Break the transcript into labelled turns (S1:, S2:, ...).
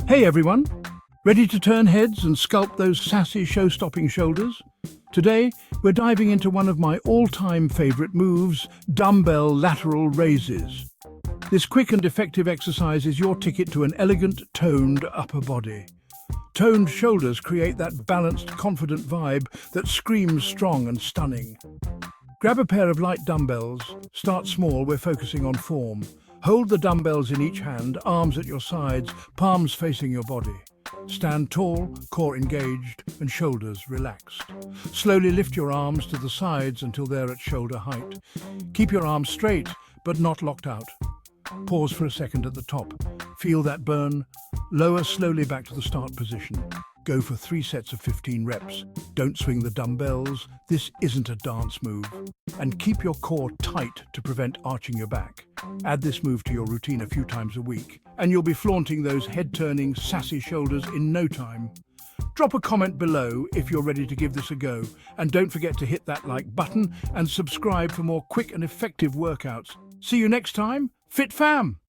S1: Hey everyone, ready to turn heads and sculpt those sassy show-stopping shoulders? Today, we're diving into one of my all-time favorite moves, dumbbell lateral raises. This quick and effective exercise is your ticket to an elegant, toned upper body. Toned shoulders create that balanced, confident vibe that screams strong and stunning. Grab a pair of light dumbbells. Start small, we're focusing on form. Hold the dumbbells in each hand, arms at your sides, palms facing your body. Stand tall, core engaged, and shoulders relaxed. Slowly lift your arms to the sides until they're at shoulder height. Keep your arms straight, but not locked out. Pause for a second at the top. Feel that burn. Lower slowly back to the start position. Go for 3 sets of 15 reps. Don't swing the dumbbells. This isn't a dance move. And keep your core tight to prevent arching your back. Add this move to your routine a few times a week, and you'll be flaunting those head-turning, sassy shoulders in no time. Drop a comment below if you're ready to give this a go, and don't forget to hit that like button and subscribe for more quick and effective workouts. See you next time, Fit Fam!